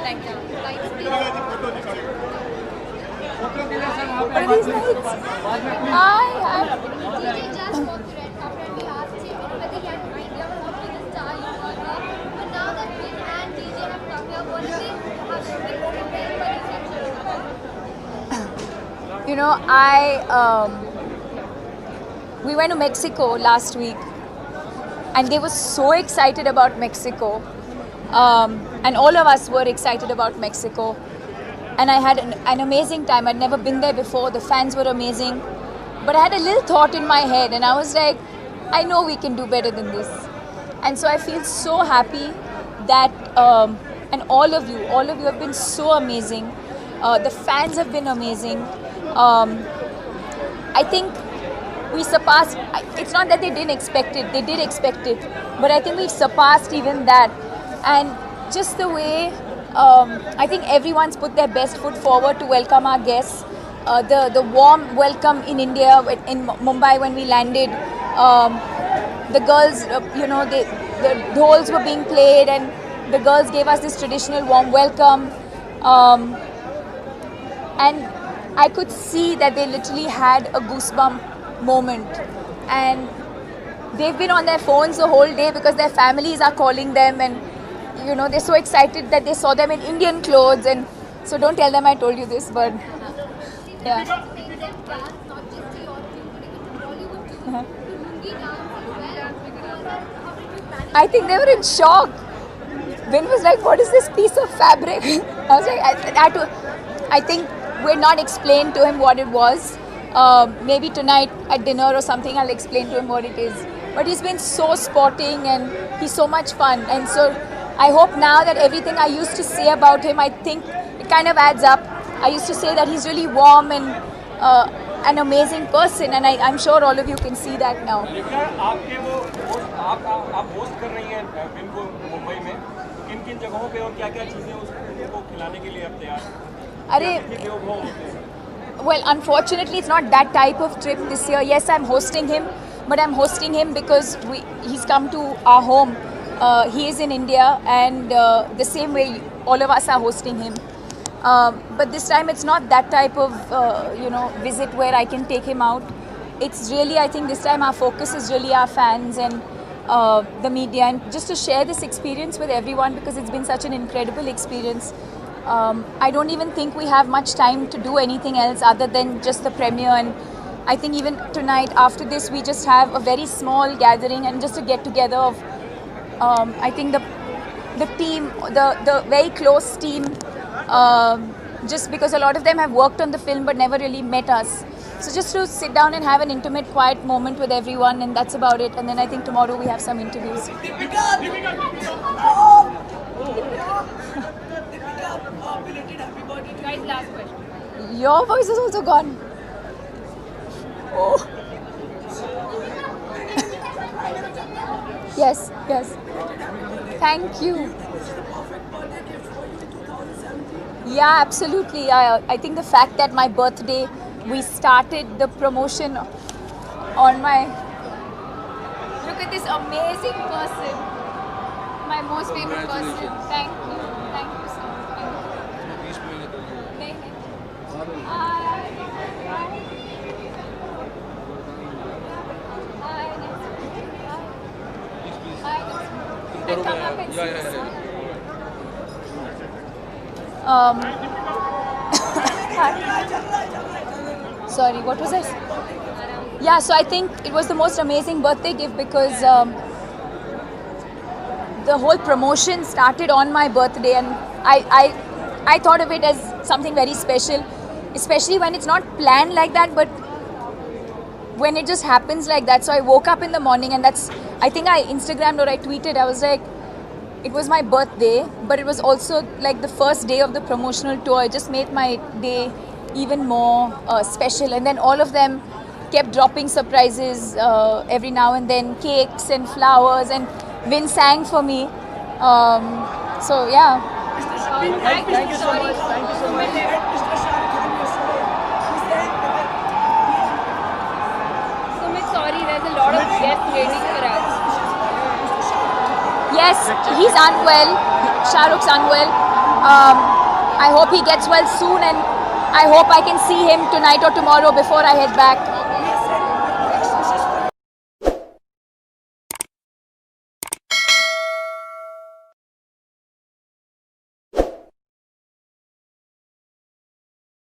Thank you. What are these lights? Hi. DJ just walked the red carpet and we asked him whether he had an idea of what kind of star you were. But now that Vin and DJ have come here, what do they have to be prepared for reception? You know, we went to Mexico last week, and they were so excited about Mexico, and all of us were excited about Mexico. And I had an amazing time. I'd never been there before. The fans were amazing. But I had a little thought in my head, and I was like, I know we can do better than this. And so I feel so happy that, and all of you have been so amazing. The fans have been amazing. I think we surpassed, it's not that they didn't expect it, they did expect it. But I think we've surpassed even that. And just the way, I think everyone's put their best foot forward to welcome our guests. The warm welcome in India, in Mumbai when we landed. The girls, the dhols were being played, and the girls gave us this traditional warm welcome. And I could see that they literally had a goosebump moment. And they've been on their phones the whole day because their families are calling them, and they're so excited that they saw them in Indian clothes. And so don't tell them I told you this, but yeah. Make them dance not just to your tune, but even to Bollywood too. To Hindi dance as well. How did you manage? I think they were in shock. Vin was like, what is this piece of fabric? I was like, I think we're not explained to him what it was. Maybe tonight at dinner or something I'll explain to him what it is. But he's been so sporting and he's so much fun. And so I hope now that everything I used to say about him, I think it kind of adds up. I used to say that he's really warm and an amazing person, and I'm sure all of you can see that now. आपके वो आप host कर रही हैं win को मुंबई में, किन किन जगहों पे और क्या क्या चीजें उसको खिलाने के लिए आप तैयार? Well, unfortunately, it's not that type of trip this year. Yes, I'm hosting him, but I'm hosting him because he's come to our home. He is in India, and the same way all of us are hosting him. But this time it's not that type of visit where I can take him out. It's really, I think this time our focus is really our fans and the media, and just to share this experience with everyone because it's been such an incredible experience. I don't even think we have much time to do anything else other than just the premiere, and I think even tonight after this we just have a very small gathering and just a get together of I think the team, the very close team, just because a lot of them have worked on the film but never really met us. So just to sit down and have an intimate, quiet moment with everyone, and that's about it. And then I think tomorrow we have some interviews. Guys, last question. Your voice is also gone. Oh. Yes. Thank you. Yeah, absolutely. I think the fact that my birthday, we started the promotion on my... Look at this amazing person. My most favorite person. Thank you. Thank you so much. Thank you. Hi. Hi. Come up and sit. Sorry, what was I? Yeah, so I think it was the most amazing birthday gift because the whole promotion started on my birthday, and I thought of it as something very special, especially when it's not planned like that, but when it just happens like that. So I woke up in the morning, and I think I Instagrammed or I tweeted, I was like, it was my birthday, but it was also like the first day of the promotional tour. It just made my day even more special. And then all of them kept dropping surprises every now and then, cakes and flowers, and Vin sang for me. So yeah. Thank you so much. Thank you so much. Sumit, sorry, there's a lot of guests waiting for us. Yes, he's unwell. Shah Rukh's unwell. I hope he gets well soon, and I hope I can see him tonight or tomorrow before I head back.